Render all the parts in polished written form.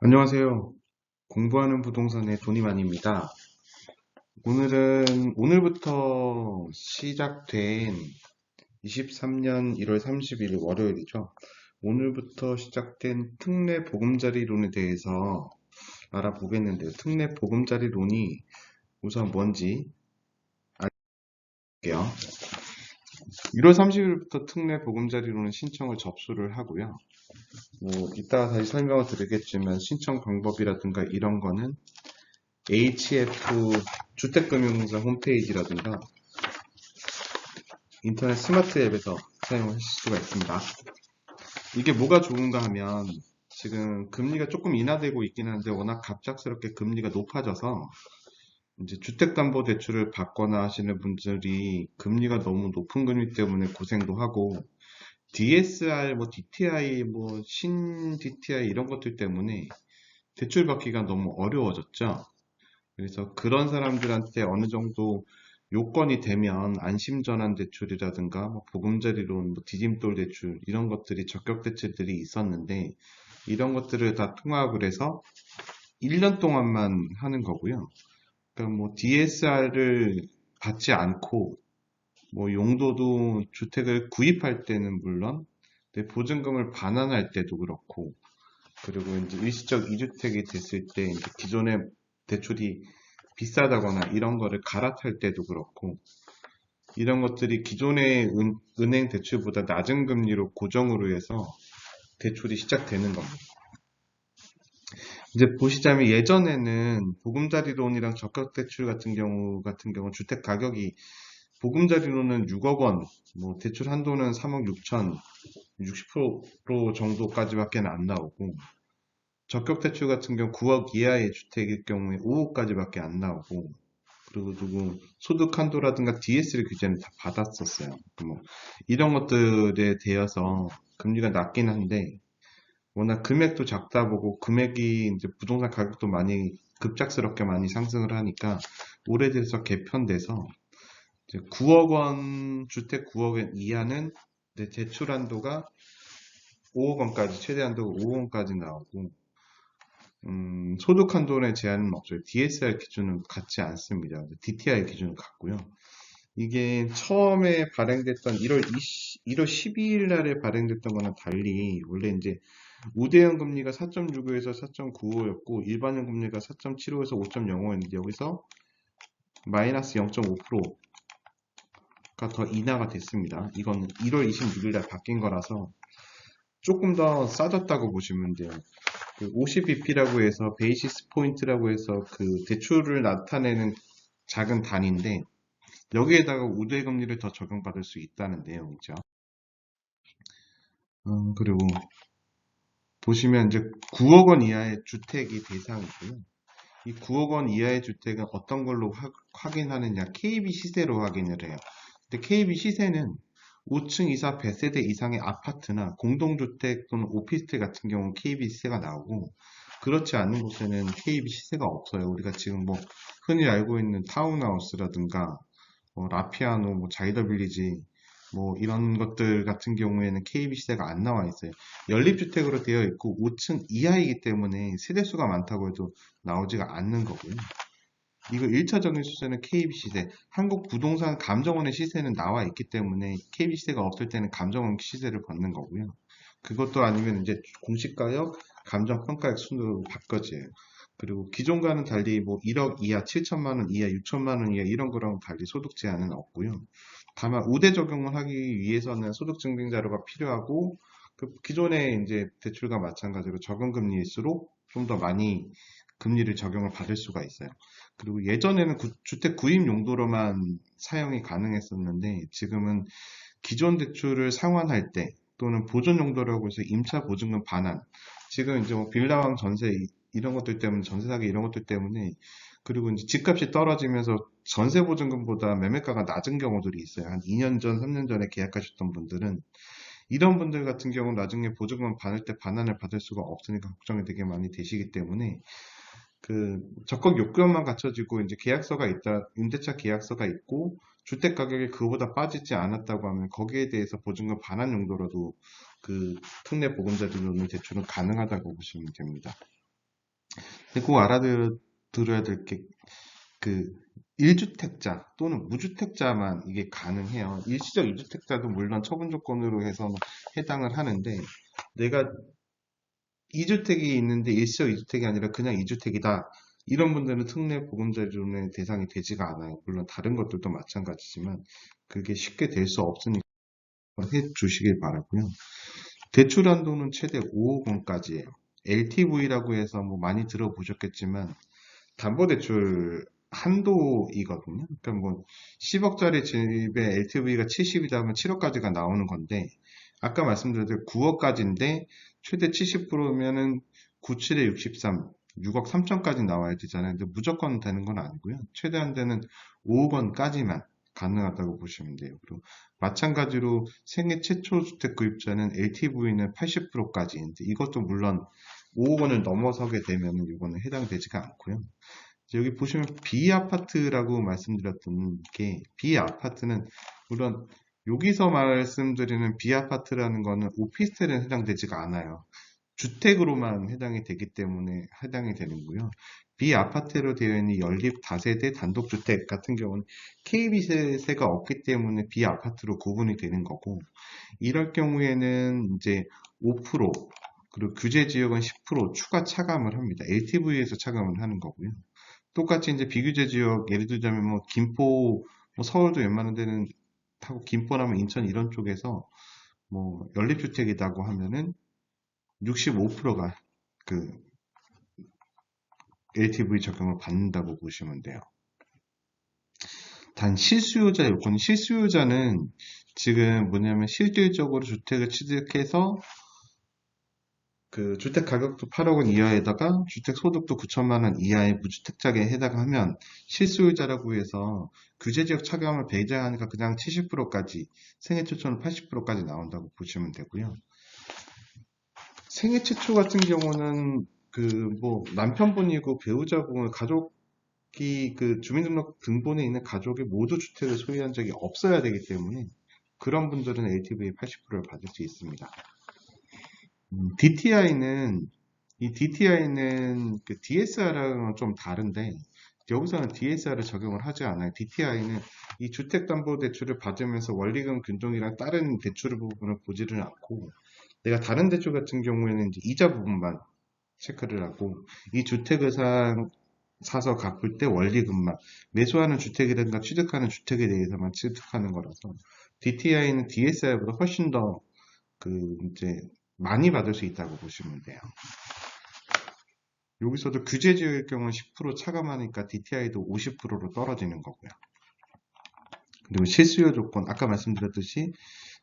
안녕하세요. 공부하는 부동산의 돈이만입니다. 오늘부터 시작된 23년 1월 30일 월요일이죠. 오늘부터 시작된 특례 보금자리론에 대해서 알아보겠는데요. 특례 보금자리론이 우선 뭔지 알게요. 1월 30일부터 특례 보금자리론은 신청을 접수를 하고요. 이따가 다시 설명을 드리겠지만 신청 방법이라든가 이런 거는 HF 주택금융공사 홈페이지라든가 인터넷 스마트 앱에서 사용하실 수가 있습니다. 이게 뭐가 좋은가 하면 지금 금리가 조금 인하되고 있긴 한데 워낙 갑작스럽게 금리가 높아져서 이제 주택담보대출을 받거나 하시는 분들이 금리가 너무 높은 금리 때문에 고생도 하고 DSR, DTI, 신 DTI 이런 것들 때문에 대출 받기가 너무 어려워졌죠. 그래서 그런 사람들한테 어느 정도 요건이 되면 안심전환 대출이라든가 보금자리론, 디딤돌 대출 이런 것들이 적격 대출들이 있었는데 이런 것들을 다 통합을 해서 1년 동안만 하는 거고요. 그러니까 DSR을 받지 않고 용도도 주택을 구입할 때는 물론 보증금을 반환할 때도 그렇고 그리고 이제 일시적 이주택이 됐을 때 이제 기존의 대출이 비싸다거나 이런 거를 갈아탈 때도 그렇고 이런 것들이 기존의 은행 대출보다 낮은 금리로 고정으로 해서 대출이 시작되는 겁니다. 이제 보시자면 예전에는 보금자리론이랑 적격대출 같은 경우 주택 가격이 보금자리론은 6억 원, 대출 한도는 3억 6천, 60% 정도까지밖에 안 나오고 적격대출 같은 경우 9억 이하의 주택일 경우에 5억까지밖에 안 나오고 그리고 누구 소득 한도라든가 DS를 규제는 다 받았었어요. 이런 것들에 대해서 금리가 낮긴 한데 워낙 금액도 작다 보고 금액이 이제 부동산 가격도 많이 급작스럽게 많이 상승을 하니까 오래돼서 개편돼서 이제 9억 원 주택 9억 원 이하는 이제 대출 한도가 5억 원까지 최대 한도가 5억 원까지 나오고 소득 한도의 제한은 없어요. DSR 기준은 같지 않습니다. DTI 기준은 같고요. 이게 처음에 발행됐던 1월 12일 날에 발행됐던 거는 달리 원래 이제 우대형 금리가 4.65에서 4.95였고 일반형 금리가 4.75에서 5.05였는데 여기서 마이너스 0.5%가 더 인하가 됐습니다. 이건 1월 26일 날 바뀐 거라서 조금 더 싸졌다고 보시면 돼요. 50bp라고 해서 베이시스 포인트라고 해서 그 대출을 나타내는 작은 단위인데 여기에다가 우대금리를 더 적용받을 수 있다는 내용이죠. 그리고 보시면 이제 9억 원 이하의 주택이 대상이고요. 이 9억 원 이하의 주택은 어떤 걸로 확인하느냐? KB 시세로 확인을 해요. 근데 KB 시세는 5층 이상 100세대 이상의 아파트나 공동주택 또는 오피스텔 같은 경우는 KB 시세가 나오고 그렇지 않은 곳에는 KB 시세가 없어요. 우리가 지금 흔히 알고 있는 타운하우스라든가 라피아노, 자이더 빌리지 이런 것들 같은 경우에는 KB 시세가 안 나와 있어요. 연립주택으로 되어 있고 5층 이하이기 때문에 세대수가 많다고 해도 나오지가 않는 거고요. 이거 1차적인 시세는 KB 시세, 한국 부동산 감정원의 시세는 나와 있기 때문에 KB 시세가 없을 때는 감정원 시세를 받는 거고요. 그것도 아니면 이제 공시가격, 감정평가액 순으로 바꿔져요. 그리고 기존과는 달리 1억 이하, 7천만 원 이하, 6천만 원 이하 이런 거랑 달리 소득 제한은 없고요. 다만 우대 적용을 하기 위해서는 소득 증빙 자료가 필요하고 그 기존의 이제 대출과 마찬가지로 적은 금리일수록 좀 더 많이 금리를 적용을 받을 수가 있어요. 그리고 예전에는 주택 구입 용도로만 사용이 가능했었는데 지금은 기존 대출을 상환할 때 또는 보존 용도라고 해서 임차 보증금 반환 지금 이제 빌라왕 전세 이런 것들 때문에 전세 사기 이런 것들 때문에 그리고 이제 집값이 떨어지면서 전세 보증금보다 매매가가 낮은 경우들이 있어요. 한 2년 전, 3년 전에 계약하셨던 분들은 이런 분들 같은 경우는 나중에 보증금 받을 때 반환을 받을 수가 없으니까 걱정이 되게 많이 되시기 때문에 그 적격 요건만 갖춰지고 이제 계약서가 있다, 임대차 계약서가 있고 주택 가격이 그보다 빠지지 않았다고 하면 거기에 대해서 보증금 반환 용도로도 그 특례 보금자리론의 대출은 가능하다고 보시면 됩니다. 근데 꼭 알아들어야 될 게, 그, 1주택자 또는 무주택자만 이게 가능해요. 일시적 2주택자도 물론 처분 조건으로 해서 해당을 하는데, 내가 2주택이 있는데 일시적 2주택이 아니라 그냥 2주택이다. 이런 분들은 특례 보금자리론의 대상이 되지가 않아요. 물론 다른 것들도 마찬가지지만 그게 쉽게 될 수 없으니까 해 주시길 바라고요. 대출 한도는 최대 5억 원까지예요. LTV라고 해서 뭐 많이 들어보셨겠지만 담보대출 한도이거든요. 그러니까 뭐 10억짜리 집에 LTV가 70이다 하면 7억까지가 나오는 건데 아까 말씀드렸듯이 9억까지인데 최대 70%면은 97에 63, 6억 3천까지 나와야 되잖아요. 근데 무조건 되는 건 아니고요. 최대한 되는 5억 원까지만 가능하다고 보시면 돼요. 그리고 마찬가지로 생애 최초 주택 구입자는 LTV는 80%까지. 근데 이것도 물론 5억 원을 넘어서게 되면 이거는 해당되지가 않고요. 여기 보시면 B아파트라고 말씀드렸던 게 B아파트는 물론 여기서 말씀드리는 B아파트라는 거는 오피스텔에 해당되지가 않아요. 주택으로만 해당이 되기 때문에 해당이 되는고요. B아파트로 되어 있는 연립 다세대 단독주택 같은 경우는 KB세가 없기 때문에 B아파트로 구분이 되는 거고 이럴 경우에는 이제 5% 그리고 규제 지역은 10% 추가 차감을 합니다. LTV에서 차감을 하는 거고요. 똑같이 이제 비규제 지역, 예를 들자면 뭐 김포, 뭐 서울도 웬만한 데는 타고 김포라면 인천 이런 쪽에서 뭐 연립주택이라고 하면은 65%가 그 LTV 적용을 받는다고 보시면 돼요. 단 실수요자 요건, 실수요자는 지금 뭐냐면 실질적으로 주택을 취득해서 그 주택 가격도 8억 원 이하에다가 주택 소득도 9천만 원 이하의 무주택자에 해당하면 실수요자라고 해서 규제지역 차감을 배제하니까 그냥 70%까지 생애 최초는 80%까지 나온다고 보시면 되고요. 생애 최초 같은 경우는 그 뭐 남편분이고 배우자분 가족이 그 주민등록 등본에 있는 가족이 모두 주택을 소유한 적이 없어야 되기 때문에 그런 분들은 LTV 80%를 받을 수 있습니다. DTI는 이 DTI는 그 DSR랑은 좀 다른데 여기서는 DSR을 적용을 하지 않아요. DTI는 이 주택담보대출을 받으면서 원리금 균등이랑 다른 대출 부분을 보지를 않고 내가 다른 대출 같은 경우에는 이제 이자 부분만 체크를 하고 이 주택을 사서 갚을 때 원리금만 매수하는 주택이라든가 취득하는 주택에 대해서만 취득하는 거라서 DTI는 DSR보다 훨씬 더 그 이제 많이 받을 수 있다고 보시면 돼요. 여기서도 규제 지역의 경우는 10% 차감하니까 DTI도 50%로 떨어지는 거고요. 그리고 실수요 조건, 아까 말씀드렸듯이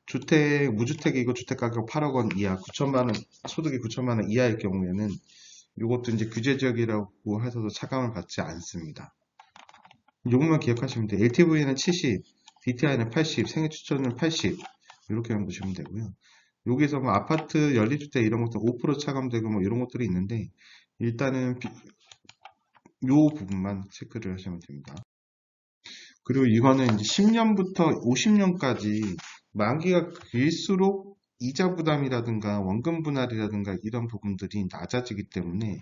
주택, 무주택이고 주택가격 8억 원 이하, 9천만 원, 소득이 9천만 원 이하일 경우에는 이것도 이제 규제 지역이라고 해서도 차감을 받지 않습니다. 요것만 기억하시면 돼요. LTV는 70, DTI는 80, 생애 추천은 80 이렇게만 보시면 되고요. 여기서 뭐 아파트, 연립주택 이런 것들 5% 차감되고 뭐 이런 것들이 있는데 일단은 요 부분만 체크를 하시면 됩니다. 그리고 이거는 이제 10년부터 50년까지 만기가 길수록 이자 부담이라든가 원금 분할이라든가 이런 부분들이 낮아지기 때문에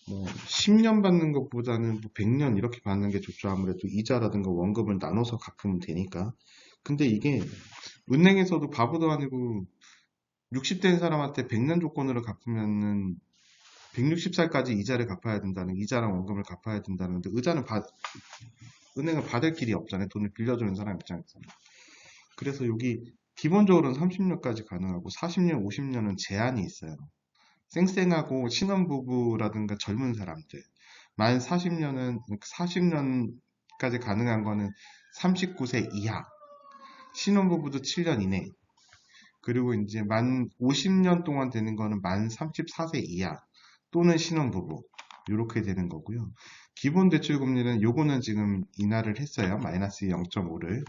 뭐 10년 받는 것보다는 뭐 100년 이렇게 받는 게 좋죠. 아무래도 이자라든가 원금을 나눠서 갚으면 되니까. 근데 이게 은행에서도 바보도 아니고 60대인 사람한테 100년 조건으로 갚으면은 160살까지 이자를 갚아야 된다는, 이자랑 원금을 갚아야 된다는데, 은행을 받을 길이 없잖아요. 돈을 빌려주는 사람 입장에서. 그래서 여기 기본적으로는 30년까지 가능하고 40년, 50년은 제한이 있어요. 쌩쌩하고 신혼부부라든가 젊은 사람들. 만 40년까지 가능한 거는 39세 이하. 신혼부부도 7년 이내. 그리고 이제 만 50년 동안 되는 거는 만 34세 이하 또는 신혼부부 이렇게 되는 거고요. 기본 대출 금리는 요거는 지금 인하를 했어요. 마이너스 0.5를.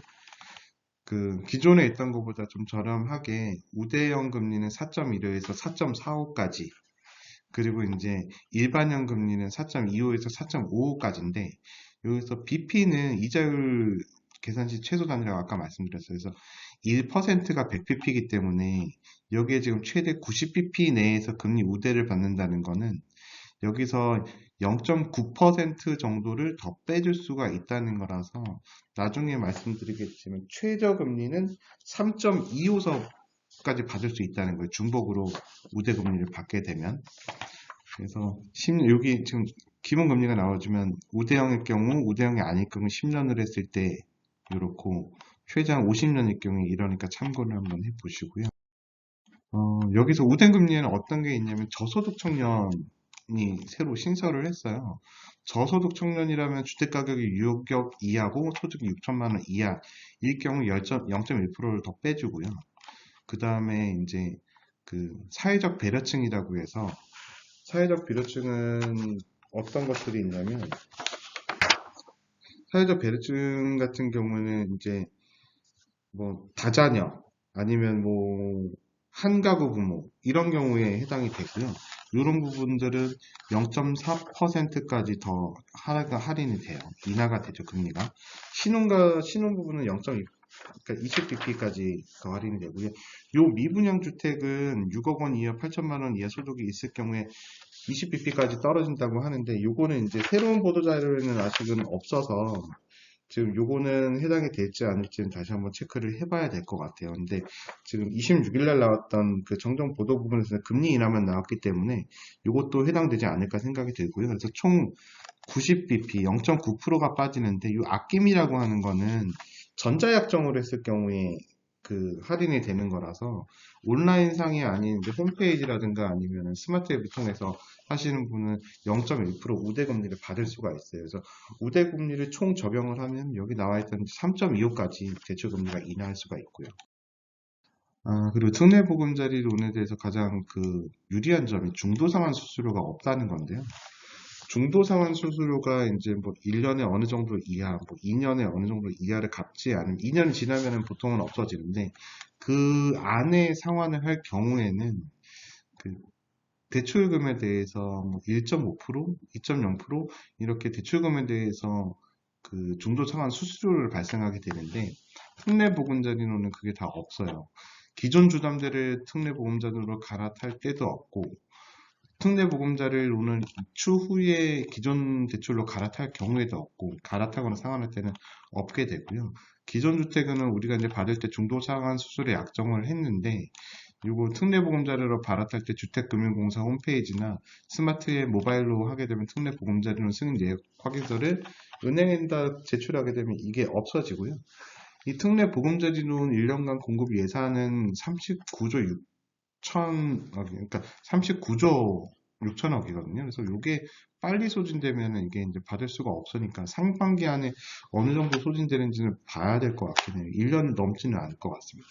그 기존에 있던 것보다 좀 저렴하게 우대형 금리는 4.15에서 4.45까지 그리고 이제 일반형 금리는 4.25에서 4.55까지인데 여기서 BP는 이자율 계산시 최소 단위라고 아까 말씀드렸어요. 그래서 1%가 100bp이기 때문에 여기에 지금 최대 90bp 내에서 금리 우대를 받는다는 거는 여기서 0.9% 정도를 더 빼줄 수가 있다는 거라서 나중에 말씀드리겠지만 최저금리는 3.25%까지 받을 수 있다는 거예요. 중복으로 우대금리를 받게 되면. 그래서 여기 지금 기본금리가 나와주면 우대형일 경우, 우대형이 아닐 경우 10년을 했을 때 이렇고 최장 50년일 경우에 이러니까 참고를 한번 해보시고요. 여기서 우대금리에는 어떤 게 있냐면 저소득 청년이 새로 신설을 했어요. 저소득 청년이라면 주택가격이 6억 이하고 소득이 6천만 원 이하일 경우 0.1%를 더 빼주고요. 그 다음에 이제 그 사회적 배려층이라고 해서 사회적 배려층은 어떤 것들이 있냐면 사회적 배려층 같은 경우는 이제 뭐 다자녀 아니면 뭐 한가구 부모 이런 경우에 해당이 되고요. 이런 부분들은 0.4%까지 더 할인이 돼요. 인하가 되죠, 금리가. 신혼부부는 0.2, 그러니까 20bp까지 더 할인이 되고요. 요 미분양 주택은 6억 원 이하 8천만 원 이하 소득이 있을 경우에 20bp까지 떨어진다고 하는데 요거는 이제 새로운 보도자료에는 아직은 없어서 지금 요거는 해당이 될지 아닐지는 다시 한번 체크를 해봐야 될 것 같아요. 근데 지금 26일 날 나왔던 그 정정 보도 부분에서 금리 인하만 나왔기 때문에 요것도 해당되지 않을까 생각이 들고요. 그래서 총 90bp, 0.9%가 빠지는데 이 아낌이라고 하는 거는 전자약정으로 했을 경우에 그 할인이 되는 거라서 온라인 상이 아닌 이제 홈페이지라든가 아니면 스마트 앱을 통해서 하시는 분은 0.1% 우대금리를 받을 수가 있어요. 그래서 우대금리를 총 적용을 하면 여기 나와 있던 3.25까지 대출금리가 인하할 수가 있고요. 그리고 특례보금자리론에 대해서 가장 그 유리한 점이 중도상환 수수료가 없다는 건데요. 중도상환 수수료가 이제 뭐 1년에 어느 정도 이하, 뭐 2년에 어느 정도 이하를 갚지 않으면 2년이 지나면은 보통은 없어지는데 그 안에 상환을 할 경우에는 그 대출금에 대해서 뭐 1.5%, 2.0% 이렇게 대출금에 대해서 그 중도상환 수수료를 발생하게 되는데 특례보금자리로는 그게 다 없어요. 기존 주담대를 특례보금자리로 갈아탈 때도 없고 특례보금자리로는 추후에 기존 대출로 갈아탈 경우에도 없고 갈아타거나 상환할 때는 없게 되고요. 기존 주택은 우리가 이제 받을 때 중도상환 수수료 약정을 했는데 이거 특례보금자리로 갈아탈 때 주택금융공사 홈페이지나 스마트앱 모바일로 하게 되면 특례보금자리로 쓰는 예약 확인서를 은행에다 제출하게 되면 이게 없어지고요. 이 특례보금자리론 1년간 공급 예산은 39조 6천억, 그러니까 39조 6천억이거든요. 그래서 이게 빨리 소진되면 이게 이제 받을 수가 없으니까 상반기 안에 어느 정도 소진되는지는 봐야 될 것 같긴 해요. 1년 넘지는 않을 것 같습니다.